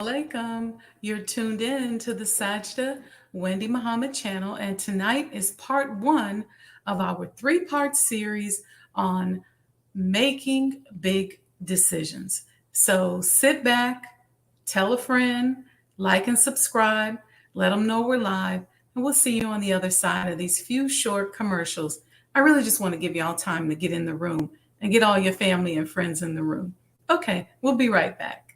Alaikum. You're tuned in to the Sajdah Wendy Muhammad channel, and tonight is part one of our three-part series on making big decisions. So sit back, tell a friend, like and subscribe, let them know we're live, and we'll see you on the other side of these few short commercials. I really just want to give y'all time to get in the room and get all your family and friends in the room. Okay, we'll be right back.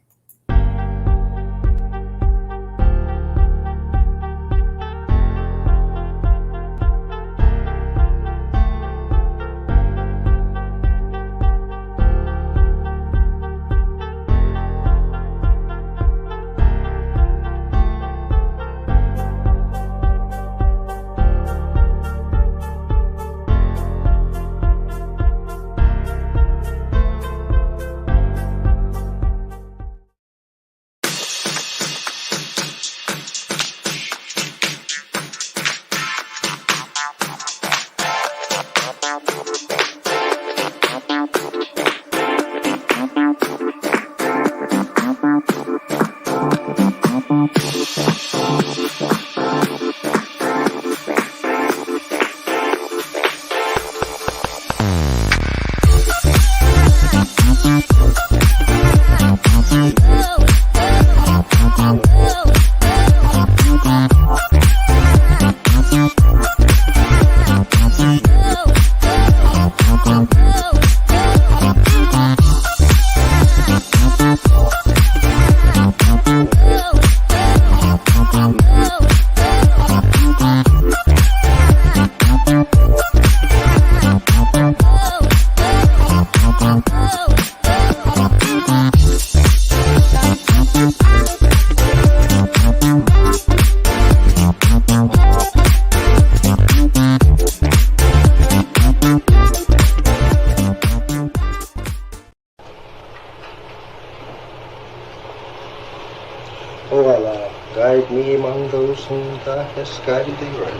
O Allah, guide me among those whom Thou hast guided aright,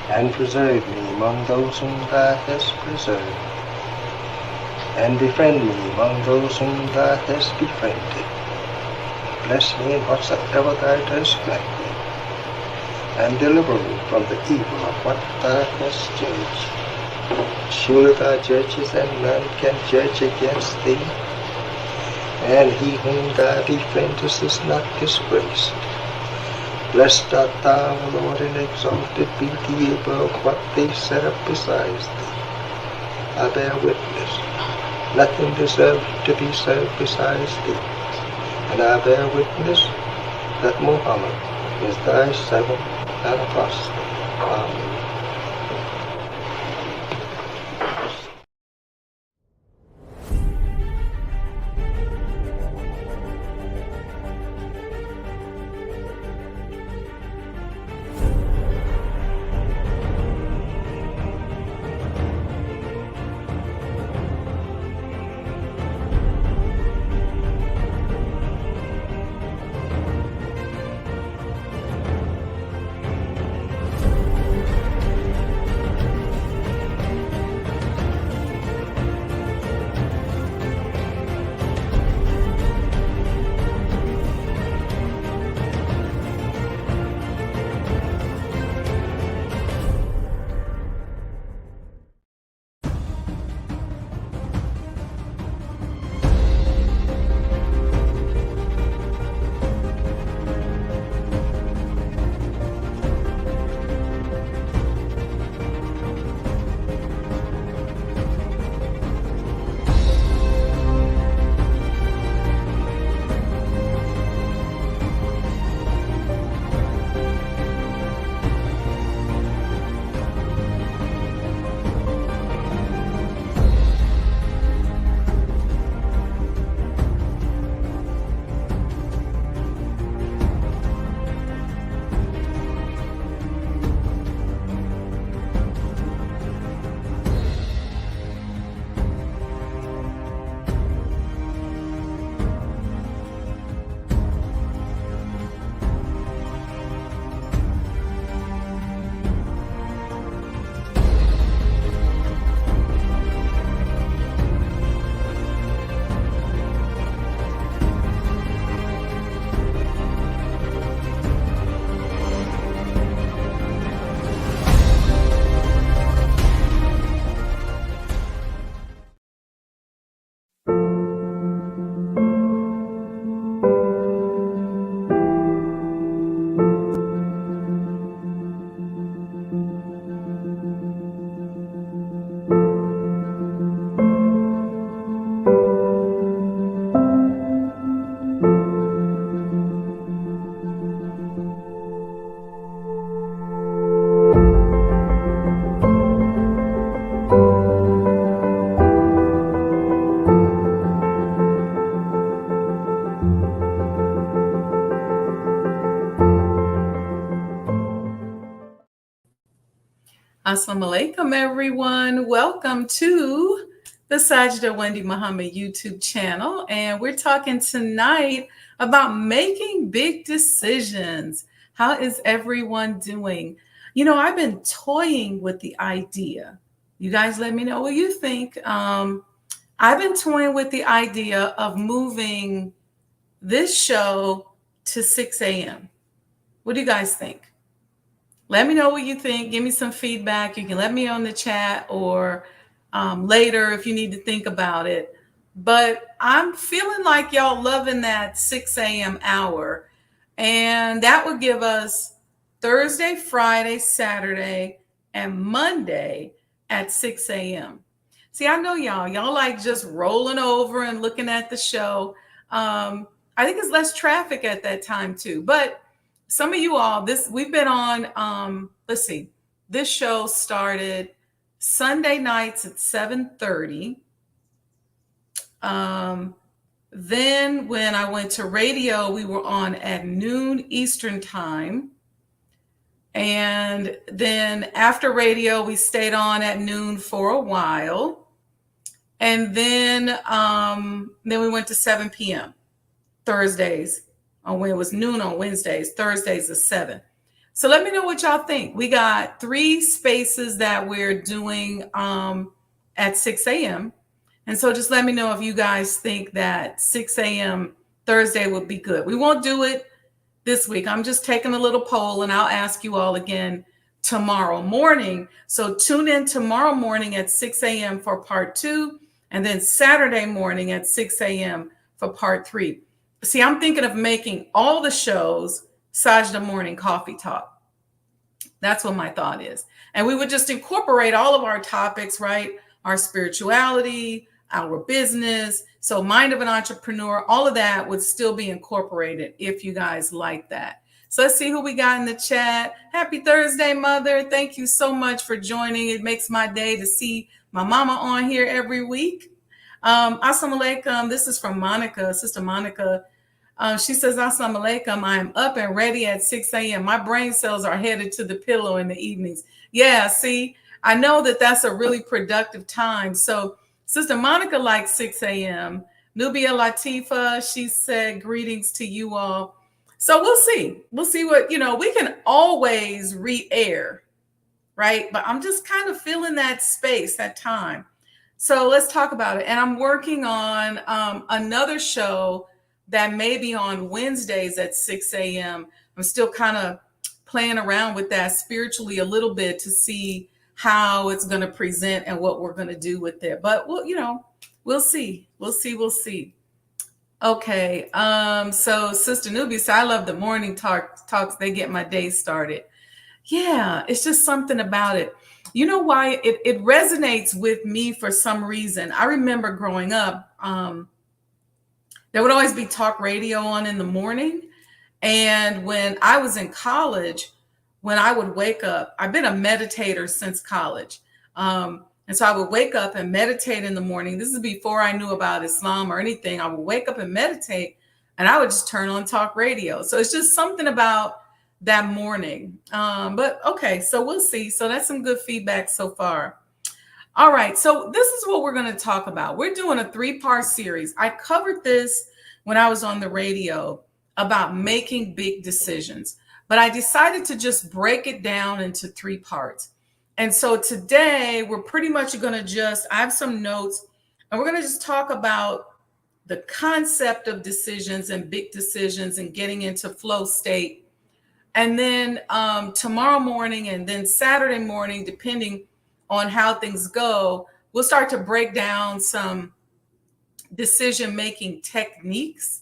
and preserve me among those whom Thou hast preserved, and befriend me among those whom Thou hast befriended. Bless me in whatsoever Thou dost grant me, and deliver me from the evil of what Thou hast judged. Surely Thou judges, and none can judge against Thee, and he whom Thou befriendest is not disgraced. Blessed art Thou, O Lord, and exalted be Thee above what they set up besides Thee. I bear witness, nothing deserves to be served besides Thee, and I bear witness that Muhammad is Thy servant and apostle. Amen. Assalamu alaikum, everyone. Welcome to the Sajdah Wendy Muhammad YouTube channel. And we're talking tonight about making big decisions. How is everyone doing? I've been toying with the idea. You guys let me know what you think. I've been toying with the idea of moving this show to 6 a.m. What do you guys think? Let me know what you think. Give me some feedback. You can let me on the chat or later if you need to think about it. But I'm feeling like y'all loving that 6 a.m. hour. And that would give us Thursday, Friday, Saturday, and Monday at 6 a.m. See, I know y'all like just rolling over and looking at the show. I think it's less traffic at that time too. But some of you all, we've been on, let's see, this show started Sunday nights at 7:30. Then when I went to radio, we were on at noon Eastern time. And then after radio, we stayed on at noon for a while. And then we went to 7 p.m. Thursdays. When it was noon on Wednesdays, Thursdays is 7. So let me know what y'all think. We got 3 spaces that we're doing at 6 a.m. And so just let me know if you guys think that 6 a.m. Thursday would be good. We won't do it this week. I'm just taking a little poll and I'll ask you all again tomorrow morning. So tune in tomorrow morning at 6 a.m. for part 2 and then Saturday morning at 6 a.m. for part 3. See, I'm thinking of making all the shows Sajdah Morning Coffee Talk. That's what my thought is. And we would just incorporate all of our topics, right? Our spirituality, our business. So Mind of an Entrepreneur, all of that would still be incorporated if you guys like that. So let's see who we got in the chat. Happy Thursday, Mother. Thank you so much for joining. It makes my day to see my mama on here every week. Assalamu alaikum. This is from Monica, Sister Monica. She says, Assalamu alaikum. I am up and ready at 6 a.m. My brain cells are headed to the pillow in the evenings. Yeah, see, I know that that's a really productive time. So Sister Monica likes 6 a.m. Nubia Latifa, she said, greetings to you all. So we'll see. We'll see what, we can always re-air, right? But I'm just kind of feeling that space, that time. So let's talk about it. And I'm working on another show that may be on Wednesdays at 6 a.m. I'm still kind of playing around with that spiritually a little bit to see how it's going to present and what we're going to do with it. But we'll see. We'll see. Okay. So Sister Nubia said, I love the morning talks. They get my day started. Yeah, it's just something about it. You know why it resonates with me for some reason. I remember growing up, there would always be talk radio on in the morning. And when I was in college, when I would wake up, I've been a meditator since college. And so I would wake up and meditate in the morning. This is before I knew about Islam or anything. I would wake up and meditate and I would just turn on talk radio. So it's just something about that morning. But okay, so we'll see. So that's some good feedback so far. All right, so this is what we're going to talk about. We're doing a 3-part series. I covered this when I was on the radio about making big decisions, but I decided to just break it down into 3 parts. And so today we're pretty much going to I have some notes and we're going to just talk about the concept of decisions and big decisions and getting into flow state. And then tomorrow morning and then Saturday morning, depending on how things go, we'll start to break down some decision-making techniques.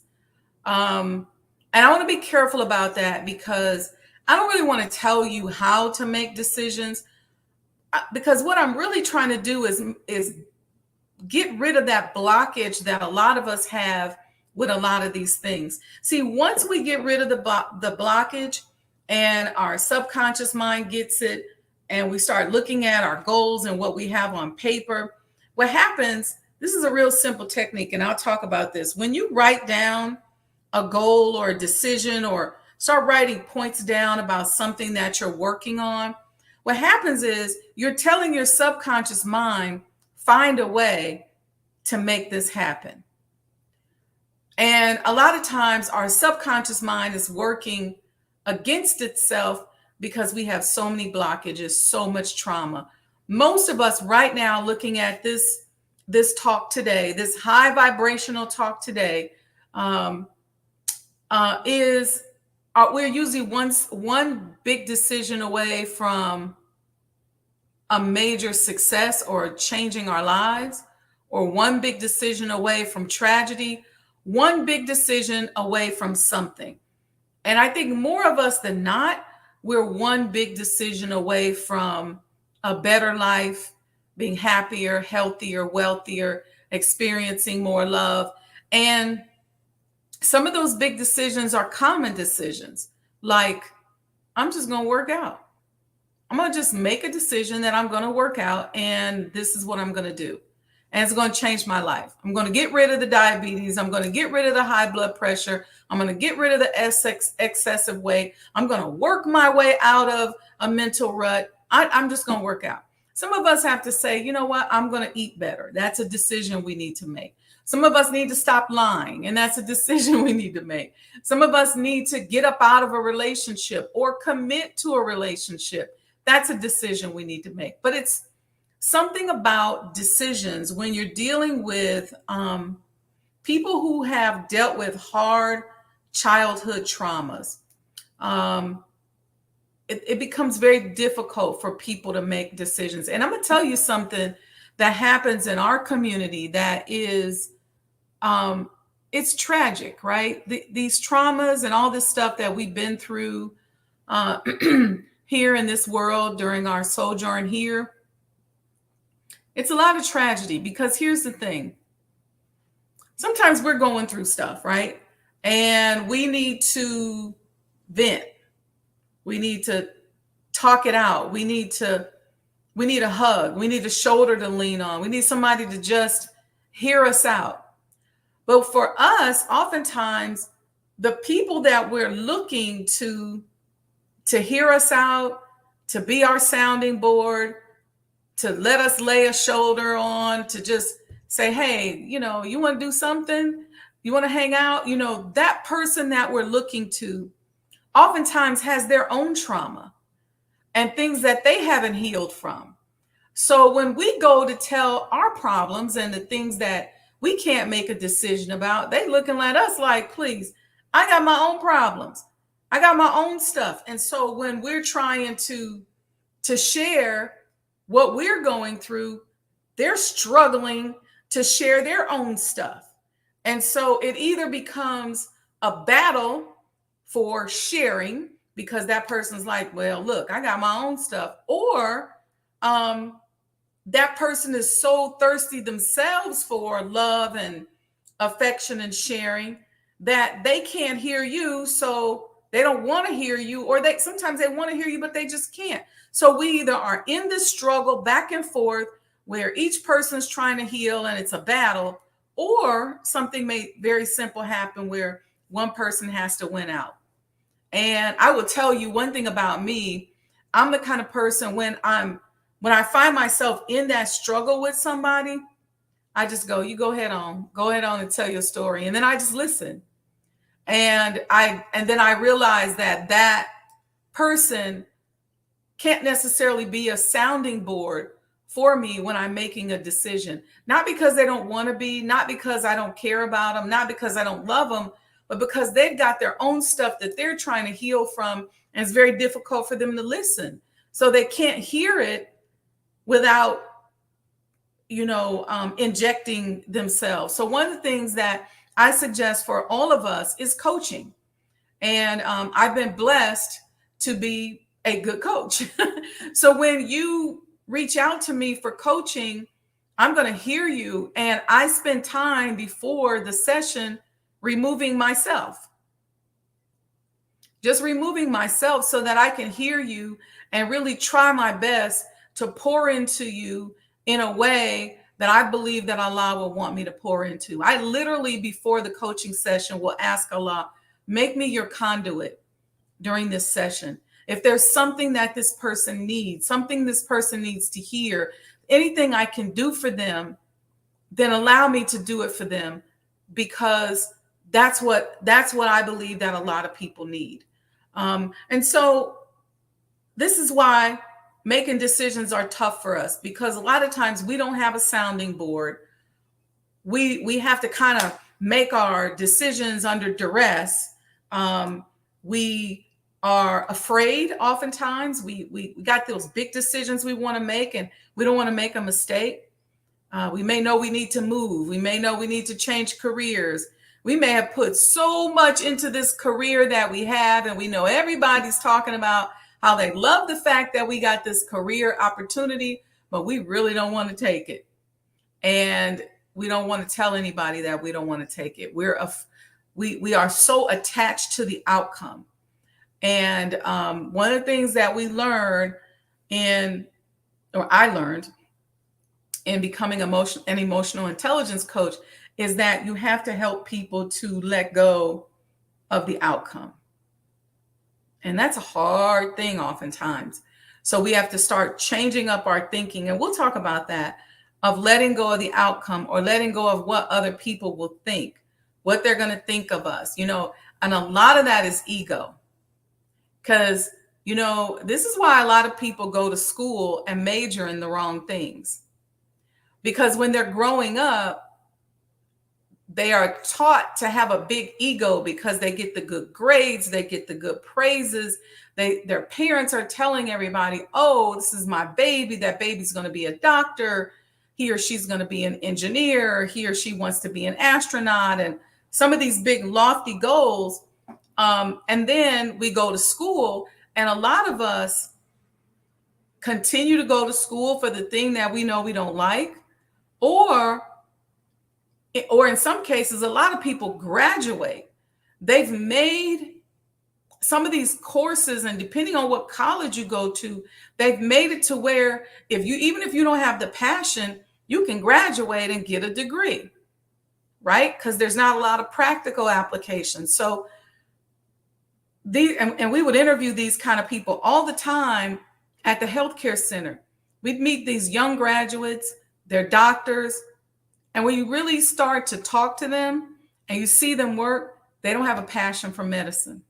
And I want to be careful about that because I don't really want to tell you how to make decisions, because what I'm really trying to do is get rid of that blockage that a lot of us have with a lot of these things. See, once we get rid of the blockage and our subconscious mind gets it, and we start looking at our goals and what we have on paper, what happens, this is a real simple technique, and I'll talk about this. When you write down a goal or a decision or start writing points down about something that you're working on, what happens is you're telling your subconscious mind, find a way to make this happen. And a lot of times our subconscious mind is working against itself because we have so many blockages, so much trauma. Most of us right now looking at this talk today, this high vibrational talk today, is we're usually one big decision away from a major success or changing our lives, or one big decision away from tragedy, one big decision away from something. And I think more of us than not, we're one big decision away from a better life, being happier, healthier, wealthier, experiencing more love. And some of those big decisions are common decisions, like, I'm just going to work out. I'm going to just make a decision that I'm going to work out, and this is what I'm going to do. And it's going to change my life. I'm going to get rid of the diabetes. I'm going to get rid of the high blood pressure. I'm going to get rid of the excessive weight. I'm going to work my way out of a mental rut. I'm just going to work out. Some of us have to say, you know what? I'm going to eat better. That's a decision we need to make. Some of us need to stop lying, and that's a decision we need to make. Some of us need to get up out of a relationship or commit to a relationship. That's a decision we need to make. But it's something about decisions when you're dealing with people who have dealt with hard childhood traumas. It becomes very difficult for people to make decisions. And I'm going to tell you something that happens in our community that is, it's tragic, right? These traumas and all this stuff that we've been through here in this world during our sojourn here. It's a lot of tragedy, because here's the thing. Sometimes we're going through stuff, right? And we need to vent. We need to talk it out. We need a hug. We need a shoulder to lean on. We need somebody to just hear us out. But for us, oftentimes, the people that we're looking to hear us out, to be our sounding board, to let us lay a shoulder on, to just say, hey, you want to do something? You want to hang out? That person that we're looking to oftentimes has their own trauma and things that they haven't healed from. So when we go to tell our problems and the things that we can't make a decision about, they looking at us like, please, I got my own problems. I got my own stuff. And so when we're trying to share what we're going through, they're struggling to share their own stuff. And so it either becomes a battle for sharing because that person's like, well, look, I got my own stuff. Or that person is so thirsty themselves for love and affection and sharing that they can't hear you. So they don't want to hear you, or sometimes they want to hear you, but they just can't. So we either are in this struggle back and forth where each person is trying to heal and it's a battle, or something may very simple happen where one person has to win out. And I will tell you one thing about me. I'm the kind of person when I find myself in that struggle with somebody, I just go, you go ahead on and tell your story. And then I just listen. And then I realize that person can't necessarily be a sounding board for me when I'm making a decision. Not because they don't want to be, not because I don't care about them, not because I don't love them, but because they've got their own stuff that they're trying to heal from, and it's very difficult for them to listen. So they can't hear it without, injecting themselves. So one of the things that I suggest for all of us is coaching. And I've been blessed to be a good coach. So when you reach out to me for coaching, I'm going to hear you. And I spend time before the session removing myself. Just removing myself so that I can hear you and really try my best to pour into you in a way that I believe that Allah will want me to pour into. I literally, before the coaching session, will ask Allah, make me your conduit during this session. If there's something that this person needs, something this person needs to hear, anything I can do for them, then allow me to do it for them, because that's what I believe that a lot of people need. And so this is why making decisions are tough for us, because a lot of times we don't have a sounding board. We have to kind of make our decisions under duress. We are afraid oftentimes. We got those big decisions we want to make, and we don't want to make a mistake. We may know we need to move. We may know we need to change careers. We may have put so much into this career that we have, and we know everybody's talking about how they love the fact that we got this career opportunity, but we really don't want to take it. And we don't want to tell anybody that we don't want to take it. We are so attached to the outcome. And one of the things that we learned I learned in becoming an emotional intelligence coach, is that you have to help people to let go of the outcome. And that's a hard thing oftentimes. So we have to start changing up our thinking. And we'll talk about that, of letting go of the outcome, or letting go of what other people will think, what they're going to think of us, and a lot of that is ego. Because, this is why a lot of people go to school and major in the wrong things. Because when they're growing up, they are taught to have a big ego because they get the good grades, they get the good praises. Their parents are telling everybody, oh, this is my baby. That baby's going to be a doctor. He or she's going to be an engineer. He or she wants to be an astronaut. And some of these big lofty goals. And then we go to school, and a lot of us continue to go to school for the thing that we know we don't like, or in some cases, a lot of people graduate. They've made some of these courses, and depending on what college you go to, they've made it to where even if you don't have the passion, you can graduate and get a degree, right? Because there's not a lot of practical applications. So and we would interview these kind of people all the time at the healthcare center. We'd meet these young graduates, they're doctors. And when you really start to talk to them and you see them work, they don't have a passion for medicine.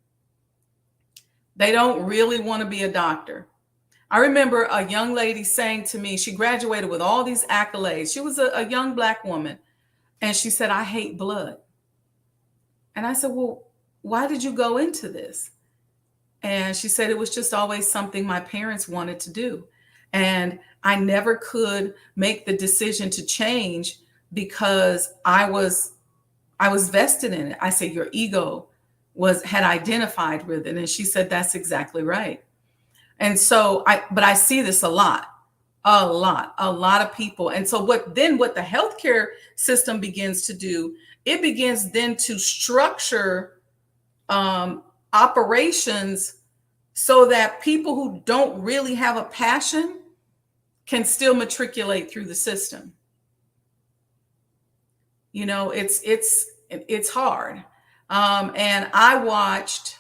They don't really want to be a doctor. I remember a young lady saying to me, she graduated with all these accolades. She was a young Black woman. And she said, I hate blood. And I said, well, why did you go into this? And she said, it was just always something my parents wanted to do. And I never could make the decision to change because I was vested in it. I said, your ego had identified with it. And she said, that's exactly right. And so but I see this a lot of people. And so what the healthcare system begins to do, it begins then to structure operations so that people who don't really have a passion can still matriculate through the system. It's hard. And I watched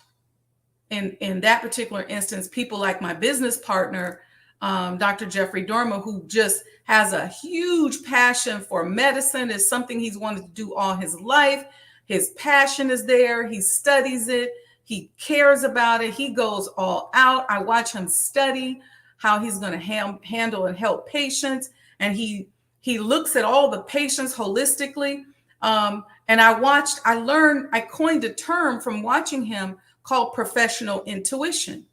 in that particular instance, people like my business partner, Dr. Jeffrey Dorma, who just has a huge passion for medicine. It's something he's wanted to do all his life. His passion is there. He studies it. He cares about it. He goes all out. I watch him study how he's going to handle and help patients. And he looks at all the patients holistically. And I coined a term from watching him called professional intuition.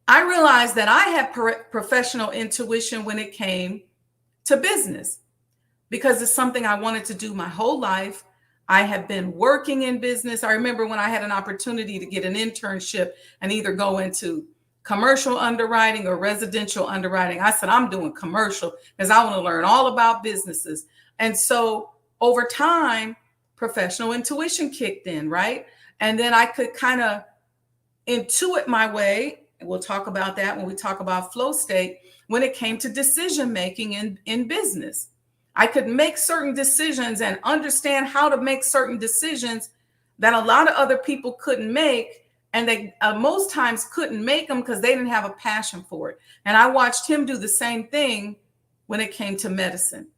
I realized that I had professional intuition when it came to business, because it's something I wanted to do my whole life. I have been working in business. I remember when I had an opportunity to get an internship and either go into commercial underwriting or residential underwriting. I said, I'm doing commercial because I want to learn all about businesses. And so over time, professional intuition kicked in, right? And then I could kind of intuit my way, and we'll talk about that when we talk about flow state, when it came to decision making in business. I could make certain decisions and understand how to make certain decisions that a lot of other people couldn't make. and they most times couldn't make them because they didn't have a passion for it. And I watched him do the same thing when it came to medicine.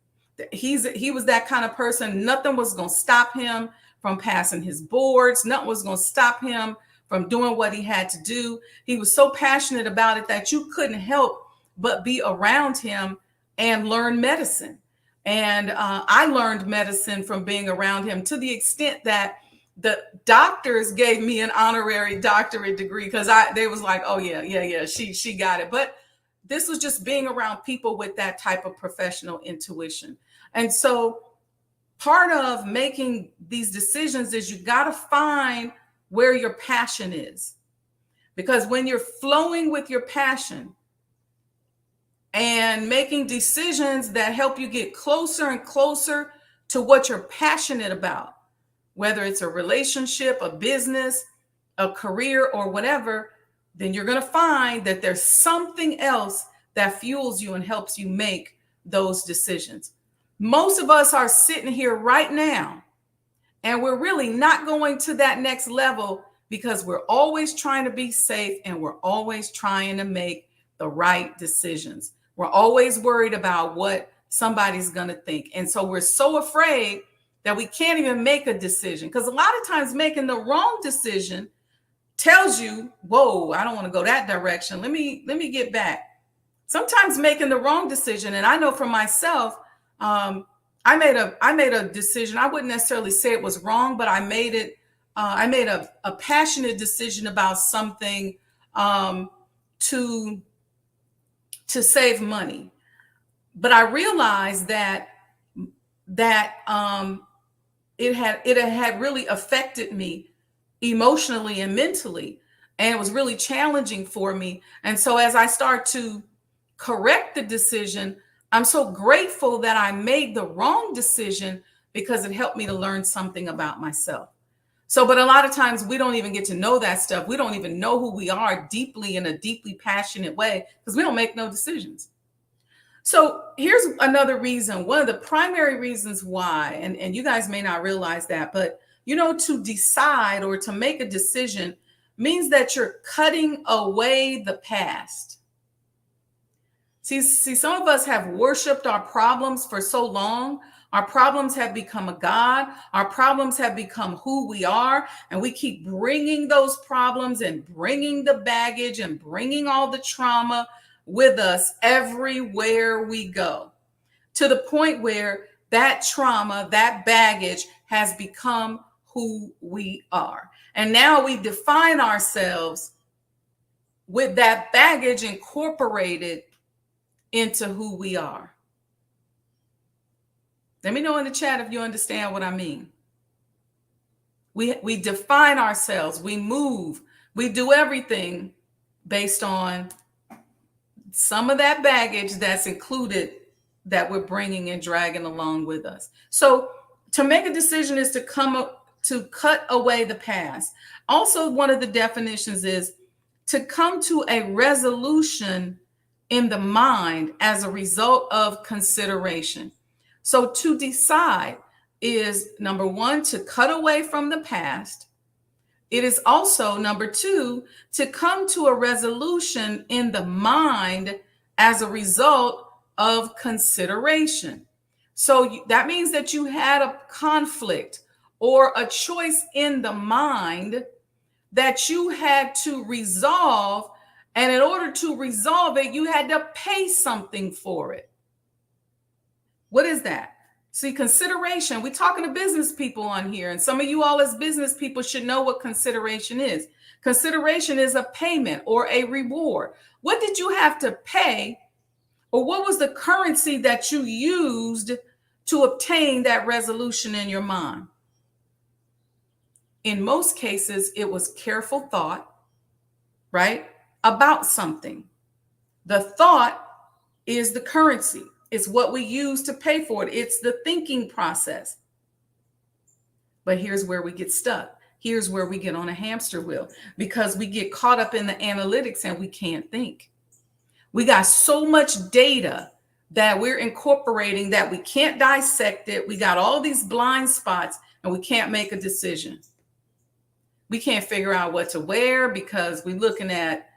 He was that kind of person. Nothing was going to stop him from passing his boards. Nothing was going to stop him from doing what he had to do. He was so passionate about it that you couldn't help but be around him and learn medicine. And I learned medicine from being around him, to the extent that the doctors gave me an honorary doctorate degree, because they was like, oh yeah, she got it. But this was just being around people with that type of professional intuition. And so part of making these decisions is you got to find where your passion is. Because when you're flowing with your passion and making decisions that help you get closer and closer to what you're passionate about, whether it's a relationship, a business, a career, or whatever, then you're going to find that there's something else that fuels you and helps you make those decisions. Most of us are sitting here right now, and we're really not going to that next level because we're always trying to be safe, and we're always trying to make the right decisions. We're always worried about what somebody's going to think. And so we're so afraid that we can't even make a decision, because a lot of times making the wrong decision tells you, whoa, I don't want to go that direction. Let me get back. Sometimes making the wrong decision, and I know for myself, I made a decision. I wouldn't necessarily say it was wrong, but I made a passionate decision about something to save money. But I realized that it had really affected me emotionally and mentally, and it was really challenging for me. And so as I start to correct the decision, I'm so grateful that I made the wrong decision, because it helped me to learn something about myself. So, but a lot of times we don't even get to know that stuff. We don't even know who we are deeply, in a deeply passionate way, because we don't make no decisions. So here's another reason, one of the primary reasons why, and you guys may not realize that, but to decide or to make a decision means that you're cutting away the past. See, some of us have worshiped our problems for so long. Our problems have become a god. Our problems have become who we are. And we keep bringing those problems and bringing the baggage and bringing all the trauma with us everywhere we go, to the point where that trauma, that baggage has become who we are. And now we define ourselves with that baggage incorporated into who we are. Let me know in the chat if you understand what I mean. We define ourselves, we move, we do everything based on some of that baggage that's included, that we're bringing and dragging along with us. So to make a decision is to cut away the past. Also, one of the definitions is to come to a resolution in the mind as a result of consideration. So to decide is, number one, to cut away from the past. It is also, number two, to come to a resolution in the mind as a result of consideration. So that means that you had a conflict or a choice in the mind that you had to resolve. And in order to resolve it, you had to pay something for it. What is that? See, consideration, we're talking to business people on here, and some of you all as business people should know what consideration is. Consideration is a payment or a reward. What did you have to pay, or what was the currency that you used to obtain that resolution in your mind? In most cases, it was careful thought, right, about something. The thought is the currency. It's what we use to pay for it. It's the thinking process. But here's where we get stuck. Here's where we get on a hamster wheel, because we get caught up in the analytics and we can't think. We got so much data that we're incorporating that we can't dissect it. We got all these blind spots and we can't make a decision. We can't figure out what to wear because we're looking at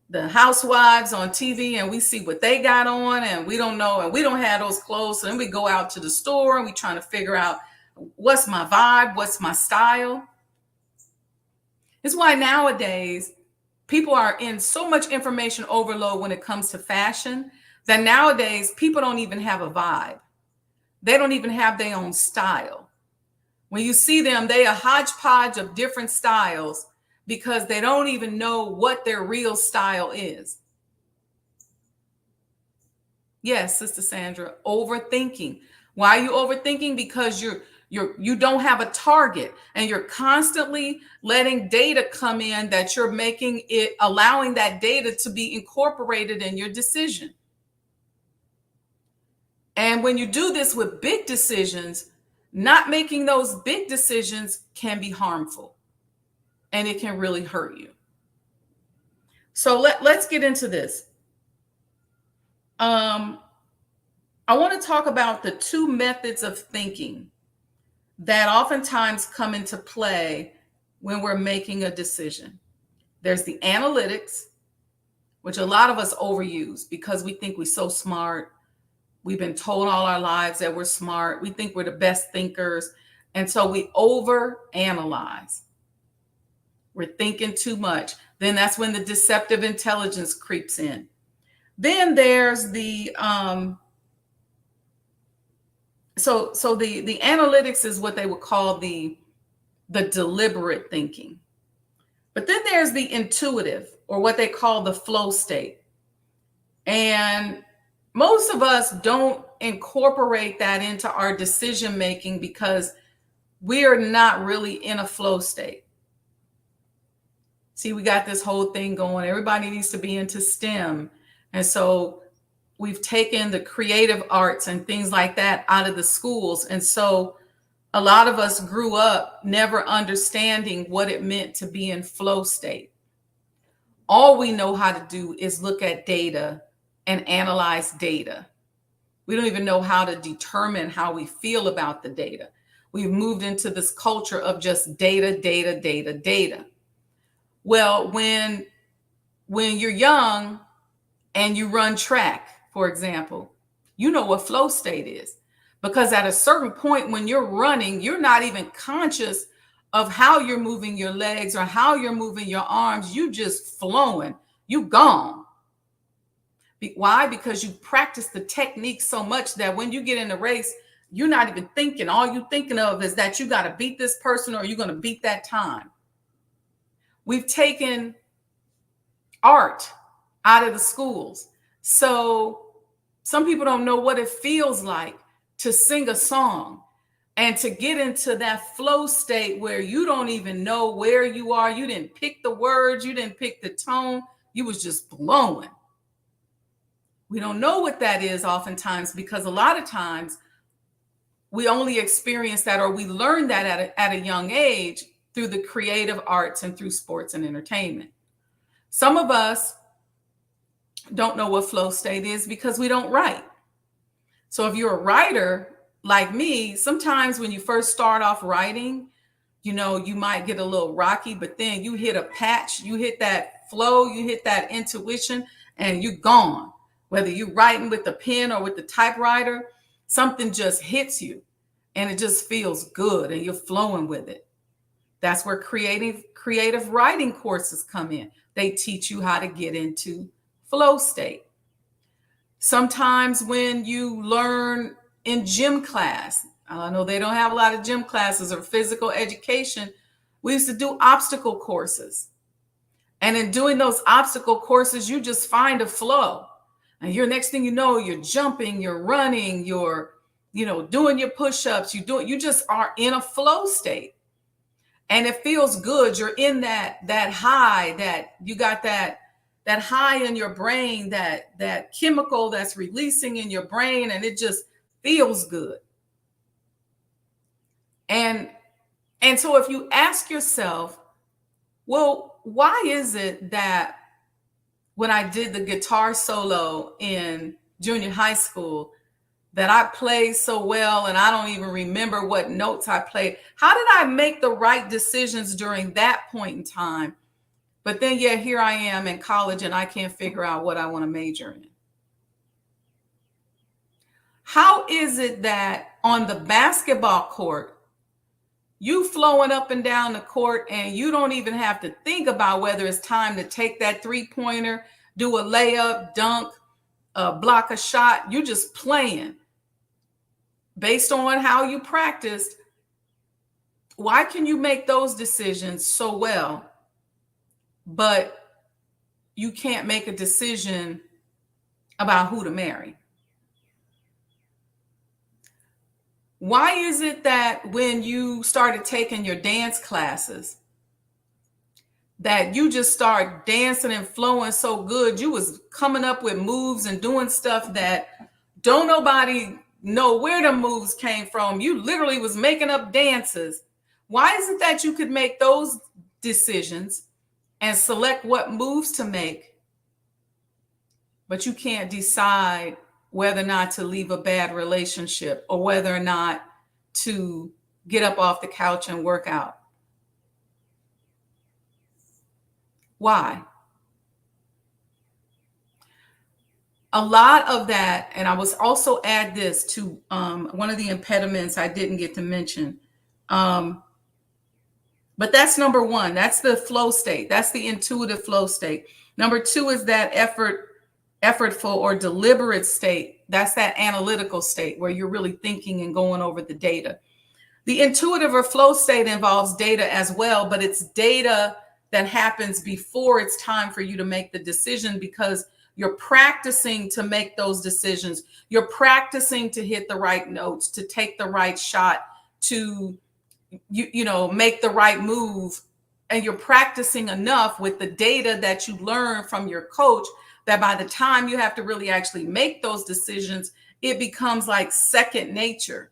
the housewives on TV and we see what they got on and we don't know and we don't have those clothes. So then we go out to the store and we trying to figure out what's my vibe, what's my style. It's why nowadays people are in so much information overload when it comes to fashion that nowadays people don't even have a vibe. They don't even have their own style. When you see them, they a hodgepodge of different styles because they don't even know what their real style is. Yes, Sister Sandra, overthinking. Why are you overthinking? Because you don't have a target and you're constantly letting data come in that you're making it, allowing that data to be incorporated in your decision. And when you do this with big decisions, not making those big decisions can be harmful and it can really hurt you. So let's get into this. I want to talk about the two methods of thinking that oftentimes come into play when we're making a decision. There's the analytics, which a lot of us overuse because we think we're so smart. We've been told all our lives that we're smart. We think we're the best thinkers. And so we overanalyze. We're thinking too much. Then that's when the deceptive intelligence creeps in. Then there's the the analytics is what they would call the deliberate thinking. But then there's the intuitive, or what they call the flow state. And most of us don't incorporate that into our decision making because we are not really in a flow state. See, we got this whole thing going. Everybody needs to be into STEM. And so we've taken the creative arts and things like that out of the schools. And so a lot of us grew up never understanding what it meant to be in flow state. All we know how to do is look at data and analyze data. We don't even know how to determine how we feel about the data. We've moved into this culture of just data, data, data, data. Well, when you're young and you run track, for example, you know what flow state is. Because at a certain point when you're running, you're not even conscious of how you're moving your legs or how you're moving your arms. You just flowing. You gone. Why? Because you practice the technique so much that when you get in the race, you're not even thinking. All you're thinking of is that you got to beat this person or you're going to beat that time. We've taken art out of the schools. So some people don't know what it feels like to sing a song and to get into that flow state where you don't even know where you are. You didn't pick the words. You didn't pick the tone. You was just blowing. We don't know what that is oftentimes because a lot of times we only experience that or we learn that at a young age through the creative arts and through sports and entertainment. Some of us don't know what flow state is because we don't write. So if you're a writer like me, sometimes when you first start off writing, you know, you might get a little rocky, but then you hit a patch, you hit that flow, you hit that intuition, and you're gone. Whether you're writing with the pen or with the typewriter, something just hits you and it just feels good and you're flowing with it. That's where creative writing courses come in. They teach you how to get into flow state. Sometimes when you learn in gym class, I know they don't have a lot of gym classes or physical education. We used to do obstacle courses. And in doing those obstacle courses, you just find a flow. And you're next thing you know, you're jumping, you're running, you're, doing your push-ups, you just are in a flow state. And it feels good. You're in that high, that you got that high in your brain, that chemical that's releasing in your brain, and it just feels good. And so if you ask yourself, well, why is it that when I did the guitar solo in junior high school, that I played so well and I don't even remember what notes I played. How did I make the right decisions during that point in time? But then, yeah, here I am in college and I can't figure out what I want to major in. How is it that on the basketball court, you flowing up and down the court and you don't even have to think about whether it's time to take that three-pointer, do a layup, dunk, block a shot? You're just playing based on how you practiced. Why can you make those decisions so well, but you can't make a decision about who to marry? Why is it that when you started taking your dance classes, that you just start dancing and flowing so good, you was coming up with moves and doing stuff that don't nobody know where the moves came from? You literally was making up dances. Why is it that you could make those decisions and select what moves to make, but you can't decide whether or not to leave a bad relationship or whether or not to get up off the couch and work out? Why? A lot of that, and I was also add this to one of the impediments I didn't get to mention. But that's number one. That's the flow state. That's the intuitive flow state. Number two is that effortful or deliberate state. That's that analytical state where you're really thinking and going over the data. The intuitive or flow state involves data as well, but it's data that happens before it's time for you to make the decision, because you're practicing to make those decisions. You're practicing to hit the right notes, to take the right shot, to make the right move. And you're practicing enough with the data that you learn from your coach that by the time you have to really actually make those decisions, it becomes like second nature.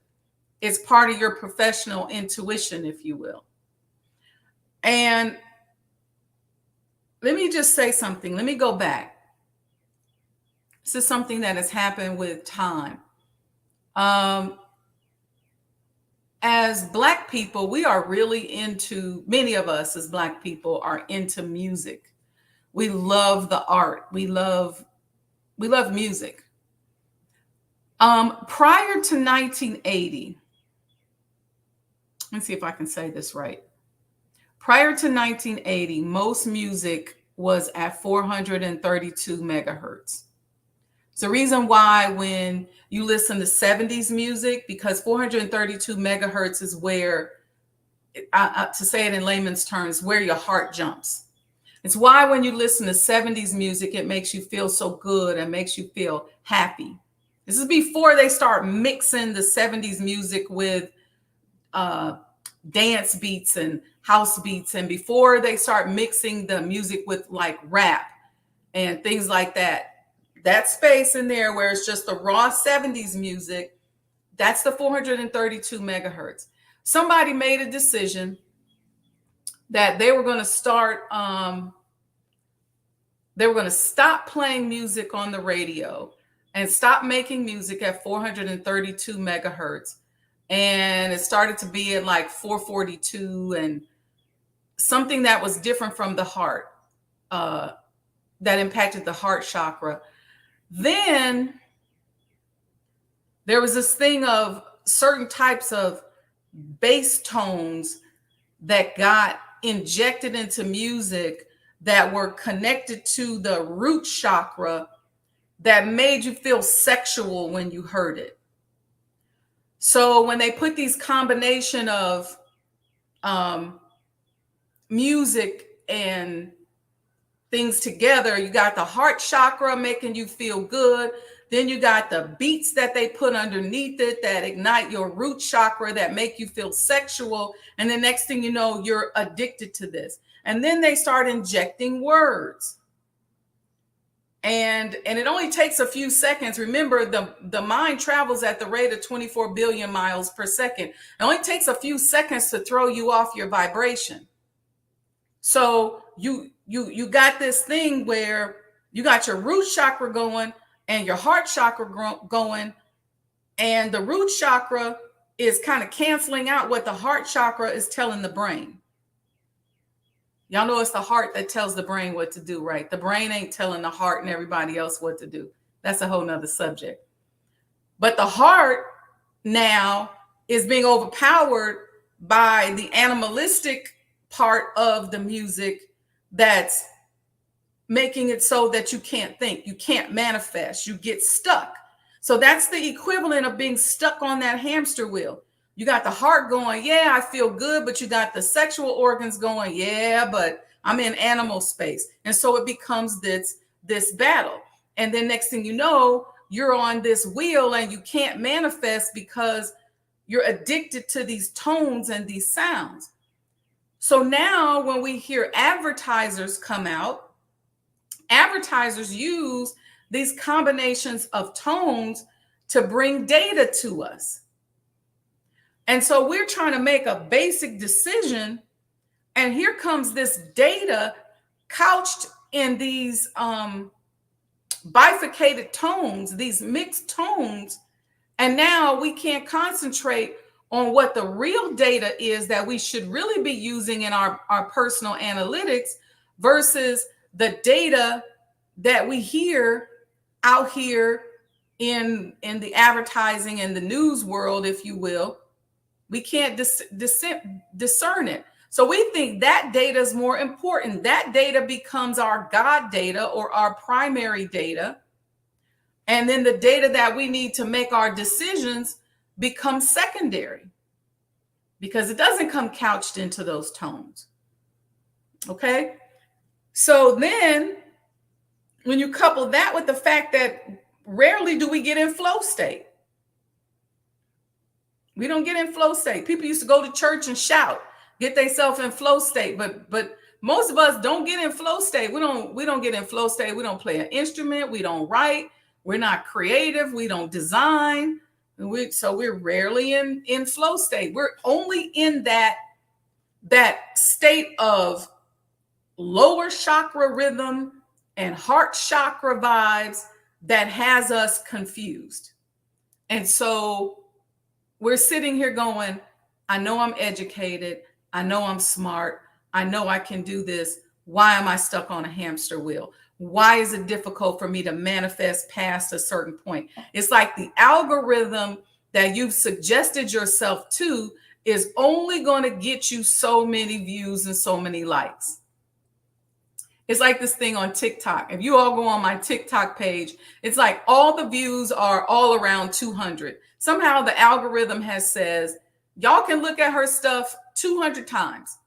It's part of your professional intuition, if you will. And let me just say something. Let me go back. This is something that has happened with time. As Black people, we are really many of us as Black people are into music. We love the art. We love music. Prior to 1980, let's see if I can say this right. Prior to 1980, most music was at 432 megahertz. It's the reason why when you listen to 70s music, because 432 megahertz is where, to say it in layman's terms, where your heart jumps. It's why when you listen to 70s music, it makes you feel so good and makes you feel happy. This is before they start mixing the 70s music with dance beats and house beats, and before they start mixing the music with like rap and things like that. That space in there where it's just the raw 70s music, that's the 432 megahertz. Somebody made a decision that they were going to start, they were going to stop playing music on the radio and stop making music at 432 megahertz. And it started to be at like 442, and something that was different from the heart, that impacted the heart chakra. Then there was this thing of certain types of bass tones that got injected into music that were connected to the root chakra that made you feel sexual when you heard it. So when they put these combination of music and things together, you got the heart chakra making you feel good. Then you got the beats that they put underneath it that ignite your root chakra that make you feel sexual. And the next thing you know, you're addicted to this. And then they start injecting words. And it only takes a few seconds. Remember, the mind travels at the rate of 24 billion miles per second. It only takes a few seconds to throw you off your vibration. So you got this thing where you got your root chakra going and your heart chakra going, And the root chakra is kind of canceling out what the heart chakra is telling the brain. Y'all know it's the heart that tells the brain what to do, right? The brain ain't telling the heart and everybody else what to do. That's a whole nother subject. But the heart now is being overpowered by the animalistic part of the music that's making it so that you can't think, you can't manifest, you get stuck. So that's the equivalent of being stuck on that hamster wheel. You got the heart going, yeah, I feel good, but you got the sexual organs going, yeah, but I'm in animal space. And so it becomes this battle. And then next thing you know, you're on this wheel and you can't manifest because you're addicted to these tones and these sounds. So now when we hear advertisers come out, advertisers use these combinations of tones to bring data to us. And so we're trying to make a basic decision, and here comes this data couched in these bifurcated tones, these mixed tones, and now we can't concentrate on what the real data is that we should really be using in our personal analytics versus the data that we hear out here in the advertising and the news world, if you will. We can't discern it. So we think that data is more important. That data becomes our God data or our primary data. And then the data that we need to make our decisions becomes secondary because it doesn't come couched into those tones. Okay? So then when you couple that with the fact that rarely do we get in flow state. We don't get in flow state. People used to go to church and shout, get themselves in flow state, but most of us don't get in flow state. We don't get in flow state. We don't play an instrument. We don't write. We're not creative. We don't design. So we're rarely in flow state. We're only in that state of lower chakra rhythm and heart chakra vibes that has us confused. And so we're sitting here going, I know I'm educated. I know I'm smart. I know I can do this. Why am I stuck on a hamster wheel? Why is it difficult for me to manifest past a certain point? It's like the algorithm that you've suggested yourself to is only going to get you so many views and so many likes. It's like this thing on TikTok. If you all go on my TikTok page, it's like all the views are all around 200. Somehow the algorithm has says, y'all can look at her stuff 200 times.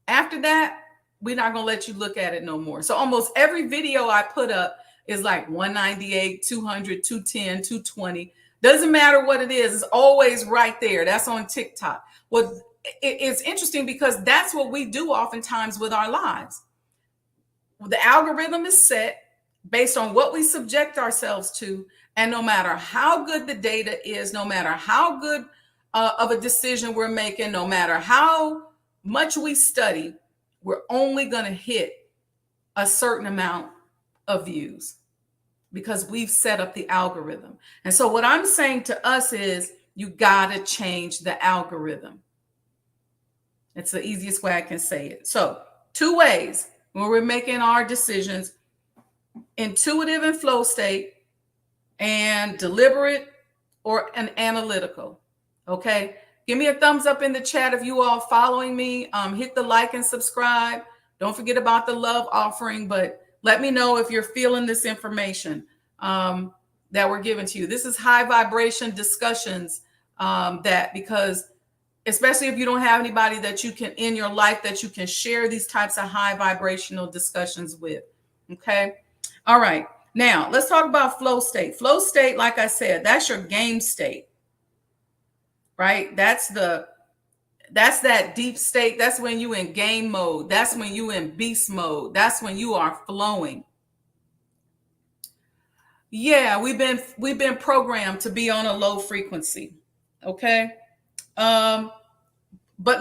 After that, we're not going to let you look at it no more. So almost every video I put up is like 198, 200, 210, 220. Doesn't matter what it is. It's always right there. That's on TikTok. Well, it's interesting because that's what we do oftentimes with our lives. The algorithm is set based on what we subject ourselves to. And no matter how good the data is, no matter how good of a decision we're making, no matter how much we study, we're only going to hit a certain amount of views because we've set up the algorithm. And so what I'm saying to us is you got to change the algorithm. It's the easiest way I can say it. So 2 ways when we're making our decisions: intuitive and flow state, and deliberate or an analytical. Okay. Give me a thumbs up in the chat if you all following me. Hit the like and subscribe. Don't forget about the love offering, but let me know if you're feeling this information that we're giving to you. This is high vibration discussions because especially if you don't have anybody that you can in your life that you can share these types of high vibrational discussions with. Okay. All right. Now let's talk about flow state. Flow state, like I said, that's your game state. Right? That's that deep state. That's when you in game mode. That's when you in beast mode. That's when you are flowing. Yeah, we've been programmed to be on a low frequency. Okay. But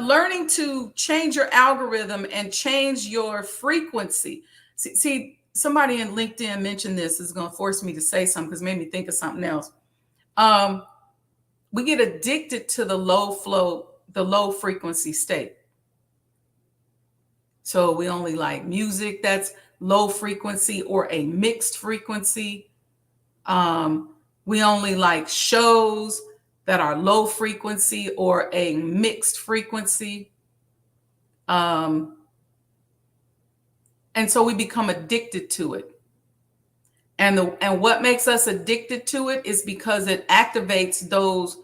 learning to change your algorithm and change your frequency. See, somebody in LinkedIn mentioned this. Is going to force me to say something because it made me think of something else. we get addicted to the low flow, the low frequency state. So we only like music that's low frequency or a mixed frequency. We only like shows that are low frequency or a mixed frequency. And so we become addicted to it. And what makes us addicted to it is because it activates those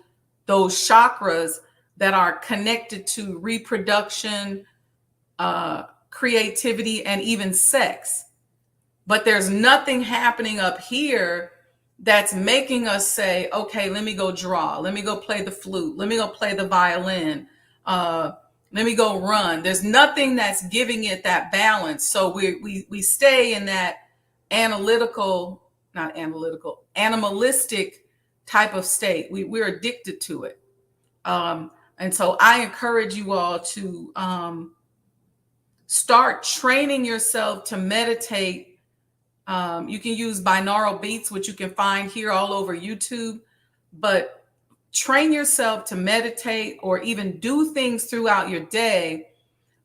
chakras that are connected to reproduction, creativity, and even sex. But there's nothing happening up here that's making us say, okay, let me go draw. Let me go play the flute. Let me go play the violin. Let me go run. There's nothing that's giving it that balance. So we stay in that animalistic type of state. We're addicted to it. And so I encourage you all to start training yourself to meditate. You can use binaural beats, which you can find here all over YouTube, but train yourself to meditate or even do things throughout your day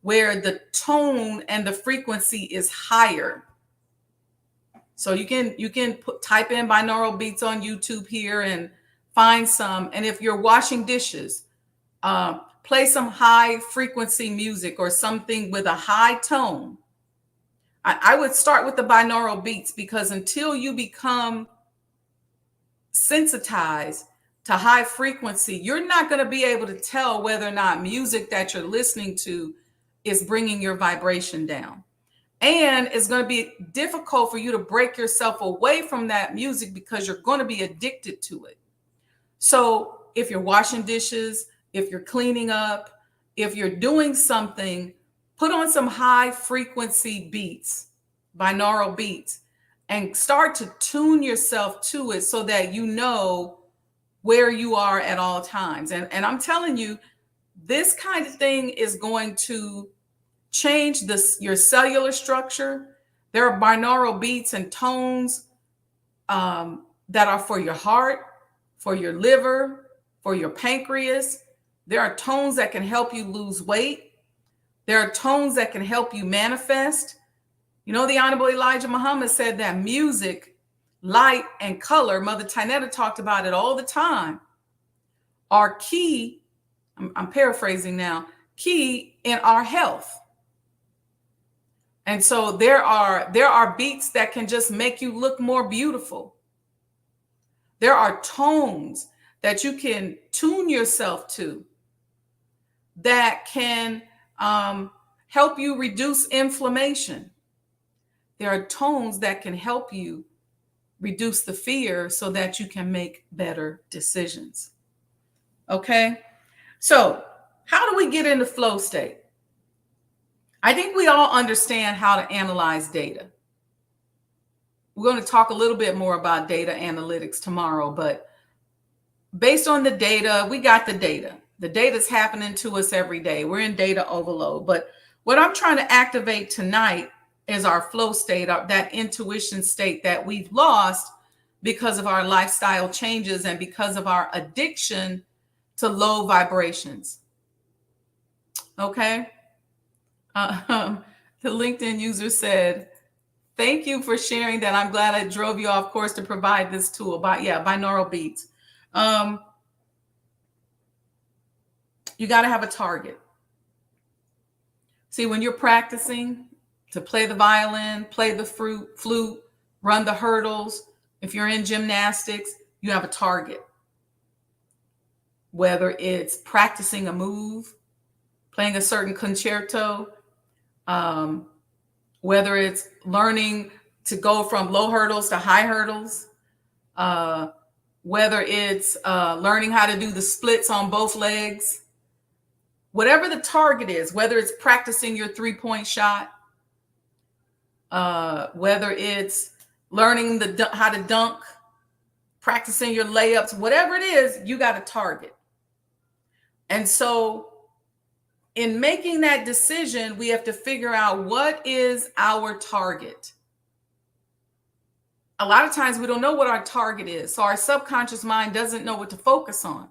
where the tone and the frequency is higher. So you can type in binaural beats on YouTube here and find some. And if you're washing dishes, play some high frequency music or something with a high tone. I would start with the binaural beats, because until you become sensitized to high frequency, you're not going to be able to tell whether or not music that you're listening to is bringing your vibration down. And it's going to be difficult for you to break yourself away from that music because you're going to be addicted to it. So if you're washing dishes, if you're cleaning up, if you're doing something, put on some high frequency beats, binaural beats, and start to tune yourself to it so that you know where you are at all times. And I'm telling you, this kind of thing is going to change your cellular structure. There are binaural beats and tones that are for your heart, for your liver, for your pancreas. There are tones that can help you lose weight. There are tones that can help you manifest. You know, the Honorable Elijah Muhammad said that music, light, and color, Mother Tynetta talked about it all the time, are key, I'm paraphrasing now, key in our health. And so there are beats that can just make you look more beautiful. There are tones that you can tune yourself to that can help you reduce inflammation. There are tones that can help you reduce the fear so that you can make better decisions. Okay? So, how do we get into flow state? I think we all understand how to analyze data. We're going to talk a little bit more about data analytics tomorrow, but based on the data, we got the data. The data is happening to us every day. We're in data overload. But what I'm trying to activate tonight is our flow state, that intuition state that we've lost because of our lifestyle changes and because of our addiction to low vibrations. Okay? The LinkedIn user said, thank you for sharing that. I'm glad I drove you off course to provide this tool. Binaural beats. You got to have a target. See, when you're practicing to play the violin, play the flute, run the hurdles, if you're in gymnastics, you have a target. Whether it's practicing a move, playing a certain concerto, whether it's learning to go from low hurdles to high hurdles, whether it's learning how to do the splits on both legs, whatever the target is, whether it's practicing your three-point shot, whether it's learning how to dunk, practicing your layups, whatever it is, you got a target. And so in making that decision, we have to figure out what is our target. A lot of times we don't know what our target is. So our subconscious mind doesn't know what to focus on.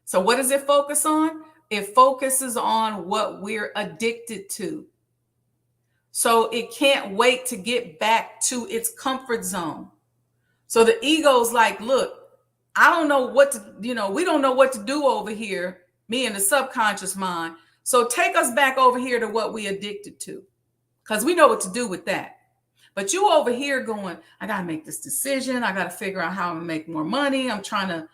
So what does it focus on? It focuses on what we're addicted to. So it can't wait to get back to its comfort zone. So the ego's like, look, I don't know what to, we don't know what to do over here, me and the subconscious mind. So take us back over here to what we addicted to, because we know what to do with that. But you over here going, I got to make this decision. I got to figure out how to make more money. I'm trying to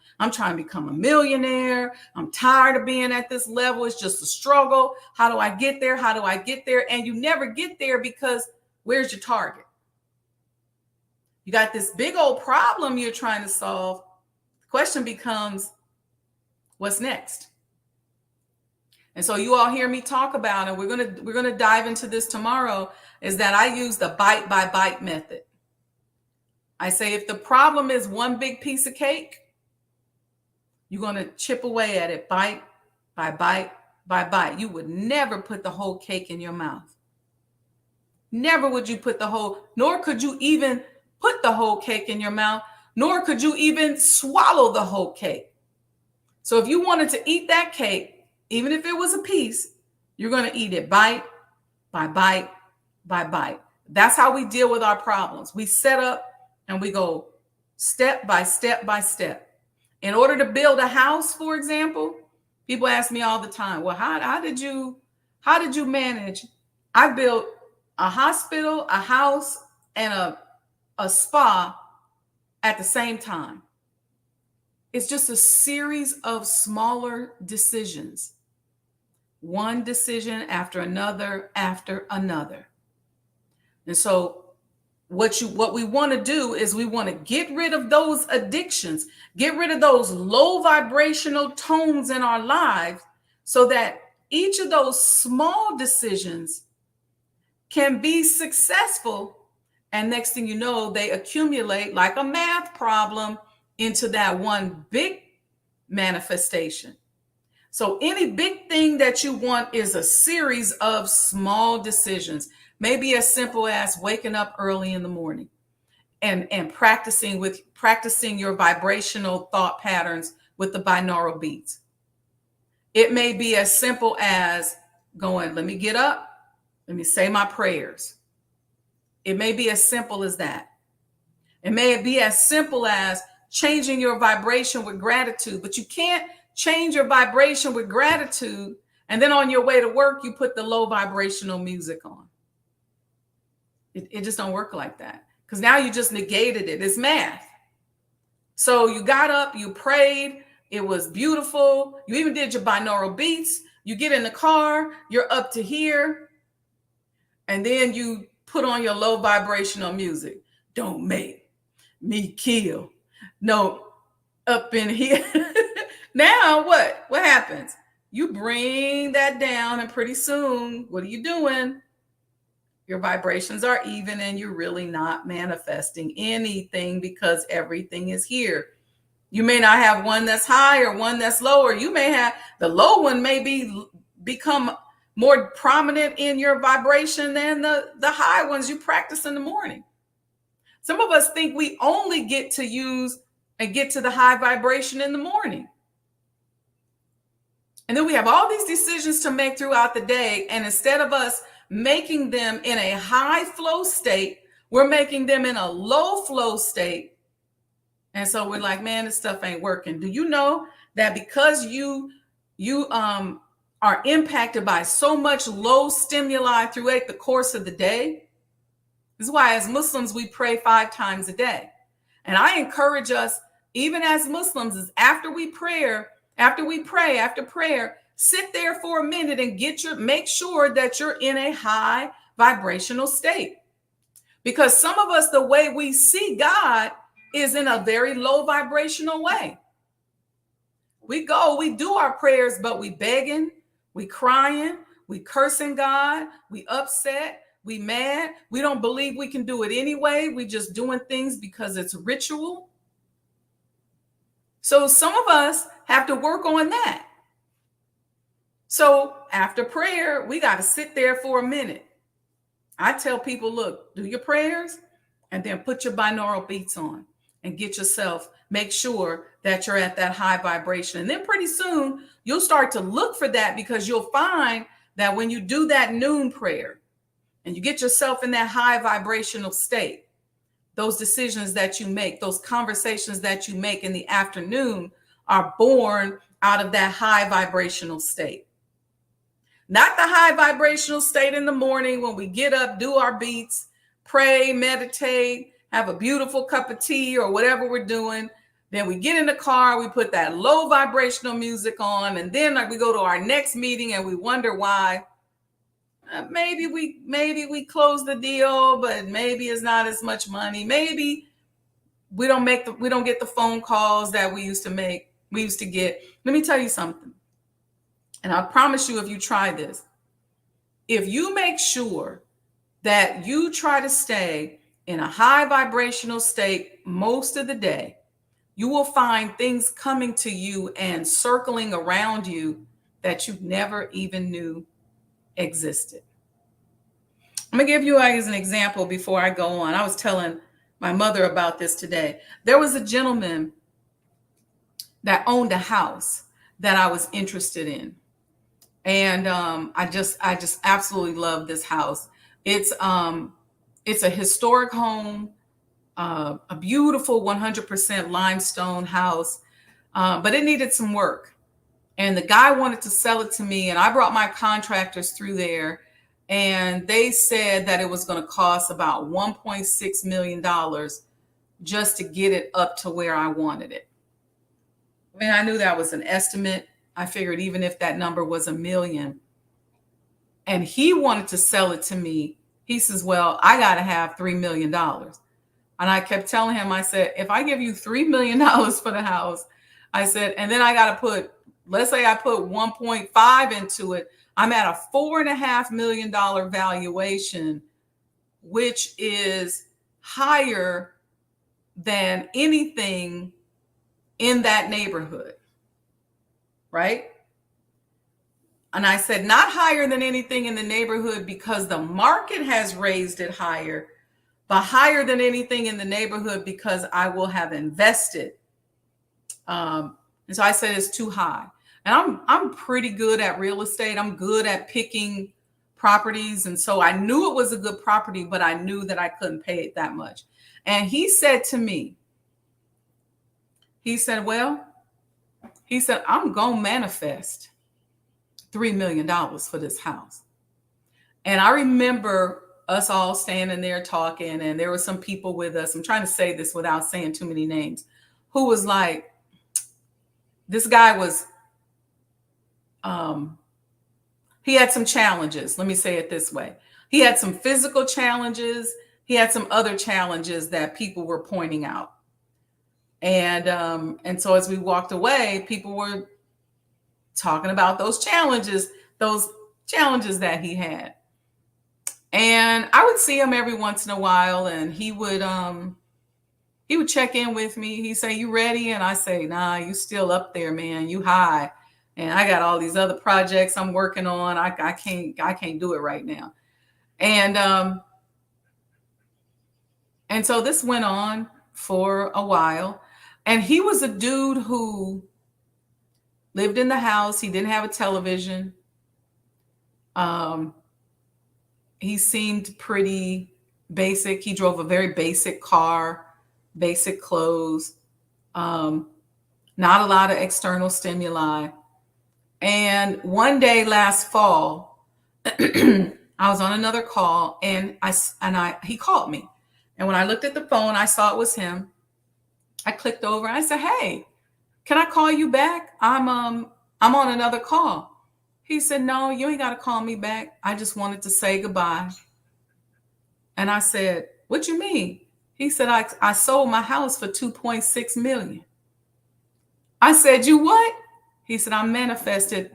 become a millionaire. I'm tired of being at this level. It's just a struggle. How do I get there? How do I get there? And you never get there because where's your target? You got this big old problem you're trying to solve. The question becomes, what's next? And so you all hear me talk about, and we're gonna dive into this tomorrow, is that I use the bite by bite method. I say if the problem is one big piece of cake, you're gonna chip away at it bite by bite by bite. You would never put the whole cake in your mouth. Never would you put nor could you even put the whole cake in your mouth, nor could you even swallow the whole cake. So if you wanted to eat that cake, even if it was a piece, you're going to eat it bite by bite by bite. That's how we deal with our problems. We set up and we go step by step by step. In order to build a house, for example, people ask me all the time, well, how did you manage? I built a hospital, a house, and a spa at the same time. It's just a series of smaller decisions. One decision after another after another. And so what we want to do is we want to get rid of those addictions, get rid of those low vibrational tones in our lives so that each of those small decisions can be successful. And next thing you know, they accumulate like a math problem into that one big manifestation. So any big thing that you want is a series of small decisions, maybe as simple as waking up early in the morning and practicing your vibrational thought patterns with the binaural beats. It may be as simple as going, let me get up, let me say my prayers. It may be as simple as that. It may be as simple as changing your vibration with gratitude, but you can't change your vibration with gratitude and then on your way to work, you put the low vibrational music on. It just don't work like that because now you just negated it. It's math. So you got up, you prayed, it was beautiful. You even did your binaural beats. You get in the car, you're up to here, and then you put on your low vibrational music. Don't make me kill. No, up in here. Now what? What happens? You bring that down, and pretty soon, what are you doing? Your vibrations are even, and you're really not manifesting anything because everything is here. You may not have one that's high or one that's lower. You may have the low one become more prominent in your vibration than the high ones you practice in the morning. Some of us think we only get to use and get to the high vibration in the morning. And then we have all these decisions to make throughout the day. And instead of us making them in a high flow state, we're making them in a low flow state. And so we're like, man, this stuff ain't working. Do you know that because you are impacted by so much low stimuli throughout the course of the day? This is why as Muslims, we pray 5 times a day. And I encourage us, even as Muslims, is after prayer, sit there for a minute and make sure that you're in a high vibrational state. Because some of us, the way we see God is in a very low vibrational way. We do our prayers, but we begging, we crying, we cursing God, we upset, we mad. We don't believe we can do it anyway. We just doing things because it's ritual. So some of us have to work on that. So after prayer, we got to sit there for a minute. I tell people, look, do your prayers and then put your binaural beats on. and get yourself, make sure that you're at that high vibration. And then pretty soon you'll start to look for that, because you'll find that when you do that noon prayer and you get yourself in that high vibrational state, those decisions that you make, those conversations that you make in the afternoon are born out of that high vibrational state. Not the high vibrational state in the morning when we get up, do our beats, pray, meditate, have a beautiful cup of tea or whatever we're doing. Then we get in the car, we put that low vibrational music on, and then we go to our next meeting and we wonder why. Maybe we close the deal, but maybe it's not as much money. Maybe we don't get the phone calls that we used to get. Let me tell you something. And I promise you, if you try this, if you make sure that you try to stay in a high vibrational state most of the day, you will find things coming to you and circling around you that you never even knew existed. I'm going to give you as an example before I go on. I was telling my mother about this today. There was a gentleman that owned a house that I was interested in. And I just absolutely love this house. It's a historic home, a beautiful 100% limestone house, but it needed some work. And the guy wanted to sell it to me, and I brought my contractors through there, and they said that it was going to cost about $1.6 million just to get it up to where I wanted it. I mean, I knew that was an estimate. I figured even if that number was $1 million, and he wanted to sell it to me, he says, well, I got to have $3 million. And I kept telling him, I said, if I give you $3 million for the house, I said, and then I got to put, let's say I put 1.5 into it, I'm at a $4.5 million valuation, which is higher than anything in that neighborhood. Right? And I said, not higher than anything in the neighborhood because the market has raised it higher, but higher than anything in the neighborhood because I will have invested. And so I said, it's too high. And I'm pretty good at real estate. I'm good at picking properties. And so I knew it was a good property, but I knew that I couldn't pay it that much. And he said to me, he said, I'm going to manifest $3 million for this house. And I remember us all standing there talking, and there were some people with us. I'm trying to say this without saying too many names, who was like, this guy was, he had some challenges. Let me say it this way. He had some physical challenges. He had some other challenges that people were pointing out. And so as we walked away, people were talking about those challenges that he had. And I would see him every once in a while, and he would check in with me. He'd say, you ready? And I say, nah, you still up there, man. You high. And I got all these other projects I'm working on. I can't do it right now. And so this went on for a while. And he was a dude who lived in the house. He didn't have a television. He seemed pretty basic. He drove a very basic car, basic clothes, not a lot of external stimuli. And one day last fall, I was on another call, and he called me. And when I looked at the phone, I saw it was him. I clicked over. I said, hey, can I call you back? I'm on another call. He said, no, you ain't got to call me back. I just wanted to say goodbye. And I said, what you mean? He said, I sold my house for $2.6 million. I said, you what? He said, I manifested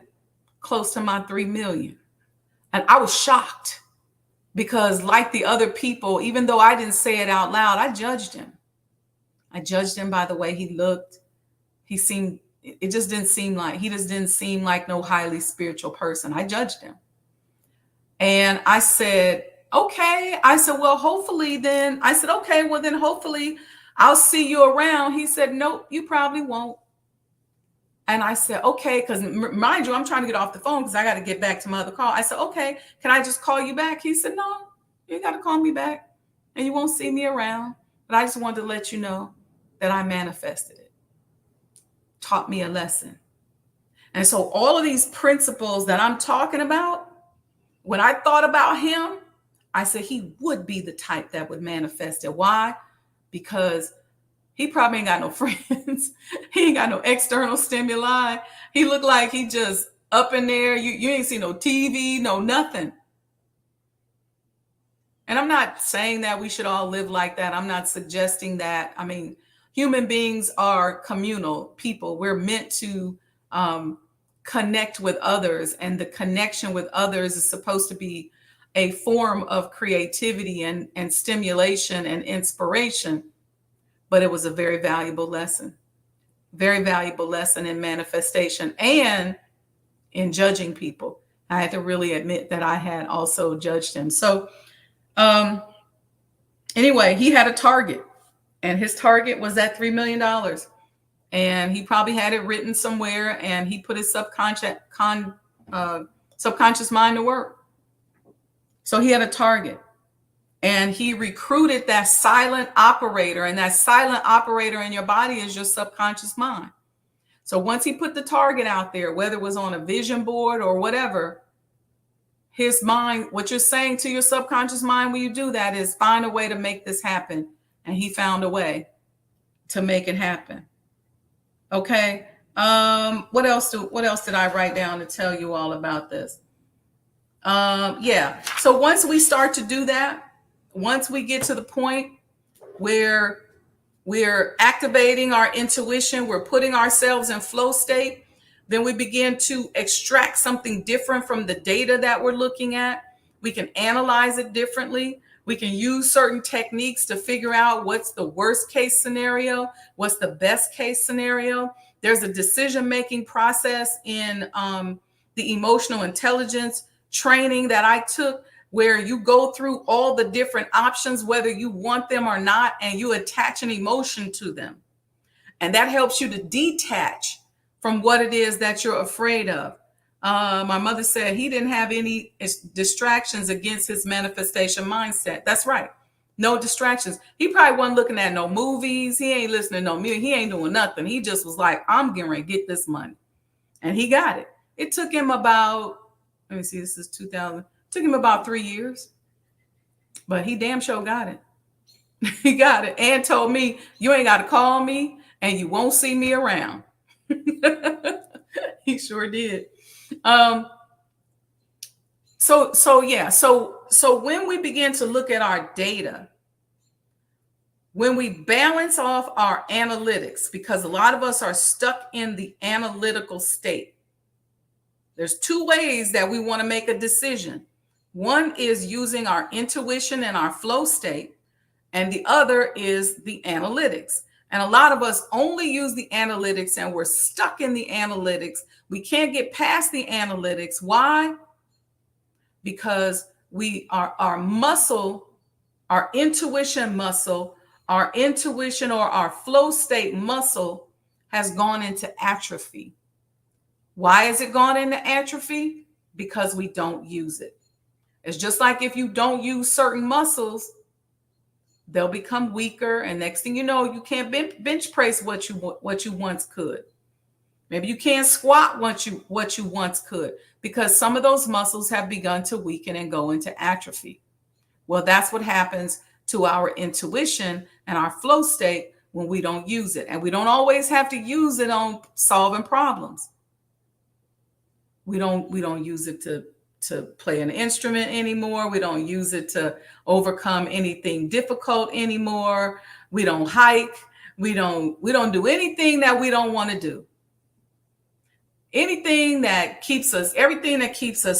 close to my $3 million. And I was shocked because, like the other people, even though I didn't say it out loud, I judged him. I judged him by the way he looked. He just didn't seem like no highly spiritual person. I judged him. And I said, okay. I said, well, hopefully then, hopefully I'll see you around. He said, nope, you probably won't. And I said, okay, because mind you, I'm trying to get off the phone because I got to get back to my other call. I said, okay, can I just call you back? He said, no, you got to call me back and you won't see me around. But I just wanted to let you know that I manifested it, taught me a lesson. And so all of these principles that I'm talking about, when I thought about him, I said he would be the type that would manifest it. Why? Because he probably ain't got no friends. He ain't got no external stimuli. He looked like he just up in there. You ain't see no TV, no nothing. And I'm not saying that we should all live like that. I'm not suggesting that. I mean, human beings are communal people. We're meant to connect with others, and the connection with others is supposed to be a form of creativity and stimulation and inspiration. But it was a very valuable lesson in manifestation and in judging people. I had to really admit that I had also judged him. So anyway, he had a target, and his target was that $3 million. And he probably had it written somewhere, and he put his subconscious mind to work. So he had a target. And he recruited that silent operator, and that silent operator in your body is your subconscious mind. So once he put the target out there, whether it was on a vision board or whatever, his mind, what you're saying to your subconscious mind when you do that is find a way to make this happen. And he found a way to make it happen. Okay. What else did I write down to tell you all about this? Yeah. So once we start to do that, once we get to the point where we're activating our intuition, we're putting ourselves in flow state, then we begin to extract something different from the data that we're looking at. We can analyze it differently. We can use certain techniques to figure out what's the worst case scenario, what's the best case scenario. There's a decision-making process in the emotional intelligence training that I took, where you go through all the different options, whether you want them or not, and you attach an emotion to them. And that helps you to detach from what it is that you're afraid of. My mother said he didn't have any distractions against his manifestation mindset. That's right. No distractions. He probably wasn't looking at no movies. He ain't listening to no music. He ain't doing nothing. He just was like, I'm getting ready to get this money. And he got it. It took him about, let me see, this is 2000. Took him about 3 years, but he damn sure got it. He got it, and told me, you ain't got to call me and you won't see me around. He sure did. So when we begin to look at our data, when we balance off our analytics, because a lot of us are stuck in the analytical state. There's two ways that we want to make a decision. One is using our intuition and our flow state, and the other is the analytics. And a lot of us only use the analytics, and we're stuck in the analytics. We can't get past the analytics. Why? Because our muscle, our intuition muscle, our intuition or our flow state muscle has gone into atrophy. Why has it gone into atrophy? Because we don't use it. It's just like if you don't use certain muscles, they'll become weaker. And next thing you know, you can't bench press what you once could. Maybe you can't squat what you once could, because some of those muscles have begun to weaken and go into atrophy. Well, that's what happens to our intuition and our flow state when we don't use it. And we don't always have to use it on solving problems. We don't use it to play an instrument anymore. We don't use it to overcome anything difficult anymore. We don't hike. We don't do anything that we don't want to do. Everything that keeps us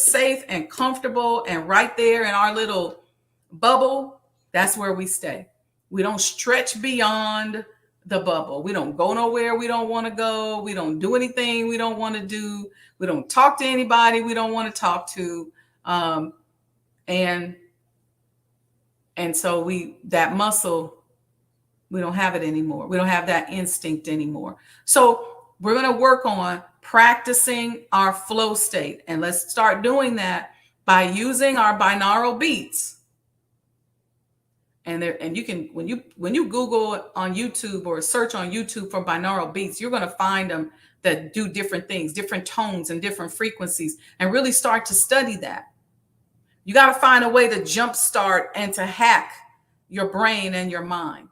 safe and comfortable and right there in our little bubble, that's where we stay. We don't stretch beyond the bubble. We don't go nowhere we don't want to go. We don't do anything we don't want to do. We don't talk to anybody we don't want to talk to. And so that muscle We don't have it anymore. We don't have that instinct anymore. So we're going to work on practicing our flow state. And let's start doing that by using our binaural beats. And you can, when you Google on YouTube or search on YouTube for binaural beats, you're going to find them that do different things, different tones and different frequencies, and really start to study that. You got to find a way to jumpstart and to hack your brain and your mind.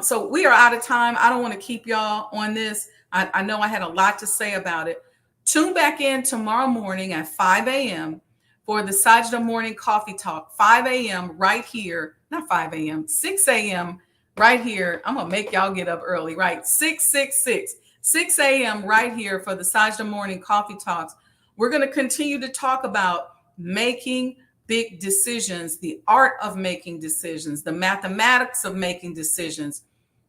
So we are out of time. I don't want to keep y'all on this. I know I had a lot to say about it. Tune back in tomorrow morning at 5 a.m. for the Sajdah Morning Coffee Talk. 5 a.m. right here. Not 5 a.m. 6 a.m. right here. I'm going to make y'all get up early, right? 6 a.m. right here for the Sajdah Morning Coffee Talks. We're going to continue to talk about making big decisions, the art of making decisions, the mathematics of making decisions,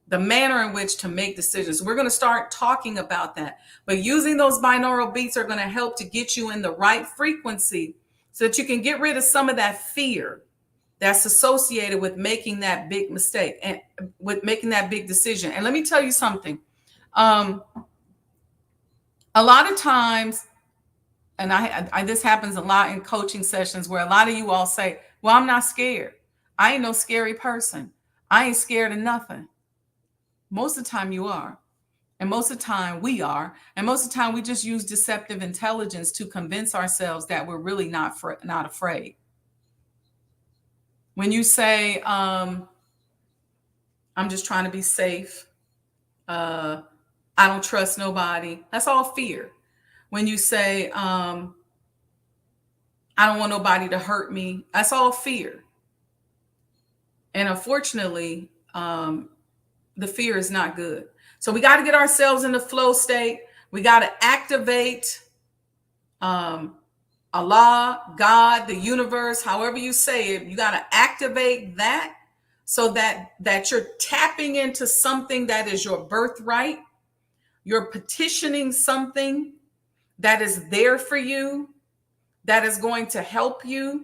the manner in which to make decisions. We're going to start talking about that. But using those binaural beats are going to help to get you in the right frequency so that you can get rid of some of that fear that's associated with making that big mistake and with making that big decision. And let me tell you something. A lot of times, and I this happens a lot in coaching sessions where a lot of you all say, well, I'm not scared. I ain't no scary person. I ain't scared of nothing. Most of the time you are. And most of the time we are. And most of the time we just use deceptive intelligence to convince ourselves that we're really not afraid. When you say, I'm just trying to be safe. I don't trust nobody. That's all fear. When you say, I don't want nobody to hurt me, that's all fear. And unfortunately, the fear is not good. So we got to get ourselves in the flow state. We got to activate Allah, God, the universe, however you say it. You got to activate that so that you're tapping into something that is your birthright. You're petitioning something that is there for you, that is going to help you.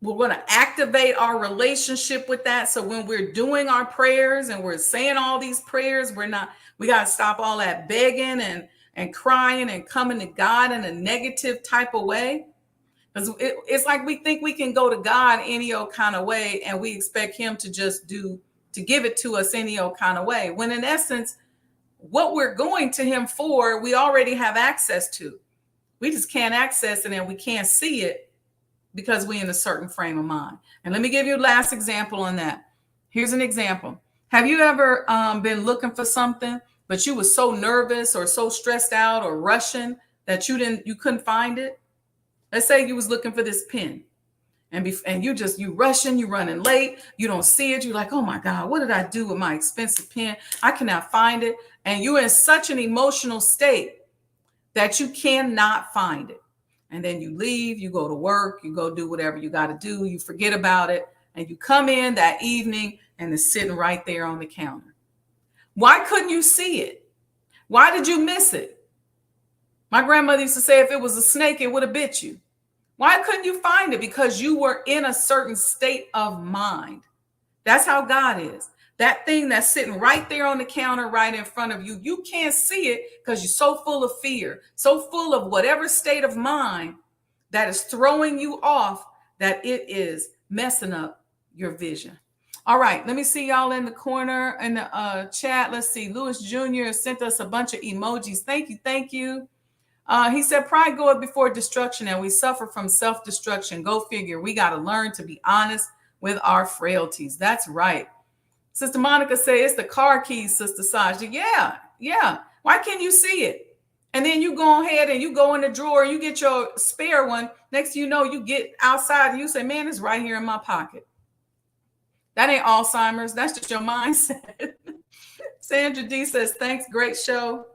We're going to activate our relationship with that. So when we're doing our prayers and we're saying all these prayers, we got to stop all that begging and crying and coming to God in a negative type of way. Because it's like we think we can go to God any old kind of way and we expect him to just to give it to us any old kind of way. When in essence, what we're going to him for, we already have access to. We just can't access it and we can't see it because we're in a certain frame of mind. And let me give you a last example on that. Here's an example. Have you ever been looking for something, but you were so nervous or so stressed out or rushing that you couldn't find it? Let's say you was looking for this pen. And you rushing, you running late, you don't see it. You're like, oh my God, what did I do with my expensive pen? I cannot find it. And you're in such an emotional state that you cannot find it. And then you leave, you go to work, you go do whatever you got to do. You forget about it. And you come in that evening and it's sitting right there on the counter. Why couldn't you see it? Why did you miss it? My grandmother used to say, if it was a snake, it would have bit you. Why couldn't you find it? Because you were in a certain state of mind. That's how God is. That thing that's sitting right there on the counter right in front of you, you can't see it because you're so full of fear, so full of whatever state of mind that is throwing you off that it is messing up your vision. All right, let me see y'all in the corner in the chat. Let's see. Louis Jr. sent us a bunch of emojis. Thank you. Thank you. He said, pride goeth before destruction, and we suffer from self-destruction. Go figure. We got to learn to be honest with our frailties. That's right. Sister Monica said, it's the car keys, Sister Sajdah. Yeah. Why can't you see it? And then you go ahead and you go in the drawer, you get your spare one. Next you know, you get outside and you say, man, it's right here in my pocket. That ain't Alzheimer's. That's just your mindset. Sandra D says, thanks. Great show.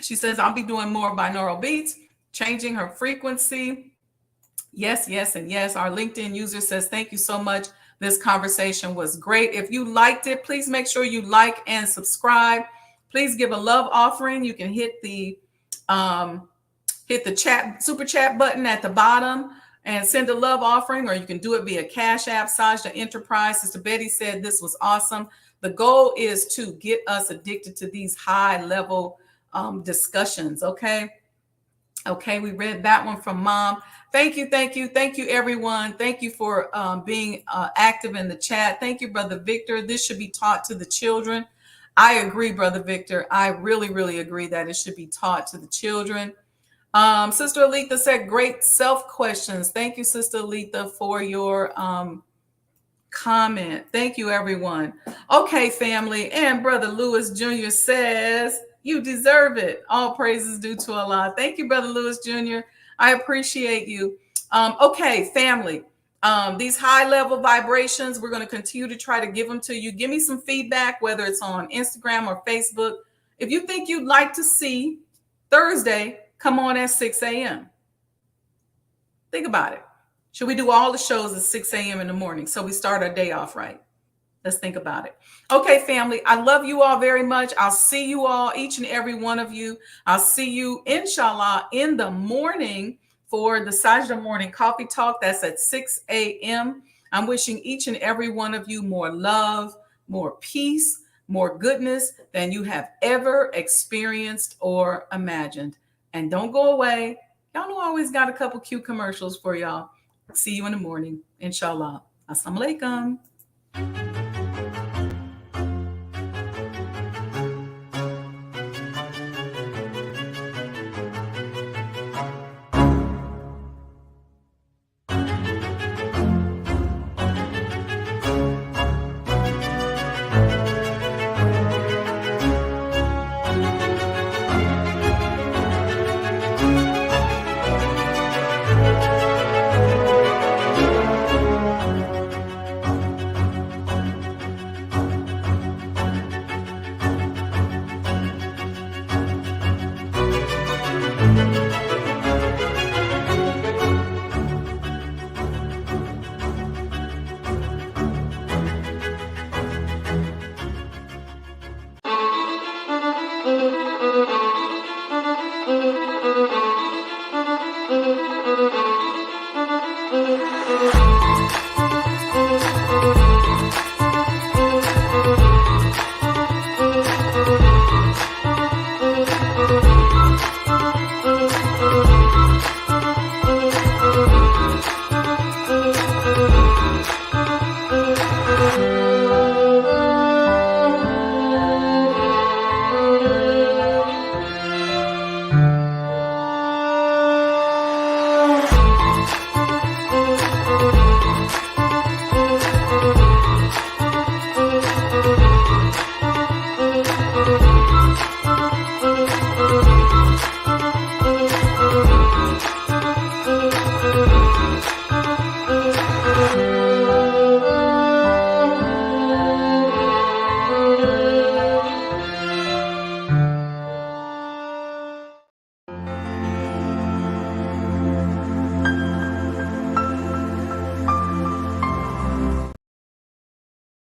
She says, I'll be doing more binaural beats, changing her frequency. Yes, and yes. Our LinkedIn user says, thank you so much. This conversation was great. If you liked it, please make sure you like and subscribe. Please give a love offering. You can hit the chat, super chat button at the bottom. and send a love offering, or you can do it via Cash App, Sajdah Enterprise. Sister Betty said this was awesome. The goal is to get us addicted to these high level discussions. Okay. Okay, we read that one from Mom. Thank you, thank you, thank you, everyone. Thank you for being active in the chat. Thank you, Brother Victor. This should be taught to the children. I agree, Brother Victor. I really, really agree that it should be taught to the children. Sister Aletha said, great self questions. Thank you, Sister Aletha, for your comment. Thank you, everyone. Okay, family. And Brother Lewis Jr. says, you deserve it. All praises due to Allah. Thank you, Brother Lewis Jr. I appreciate you. Okay, family. These high level vibrations, we're going to continue to try to give them to you. Give me some feedback, whether it's on Instagram or Facebook. If you think you'd like to see Thursday, come on at 6 a.m. Think about it. Should we do all the shows at 6 a.m. in the morning so we start our day off right? Let's think about it. Okay, family, I love you all very much. I'll see you all, each and every one of you. I'll see you, inshallah, in the morning for the Sajdah Morning Coffee Talk. That's at 6 a.m. I'm wishing each and every one of you more love, more peace, more goodness than you have ever experienced or imagined. And don't go away. Y'all know I always got a couple cute commercials for y'all. See you in the morning, inshallah. Assalamu alaikum.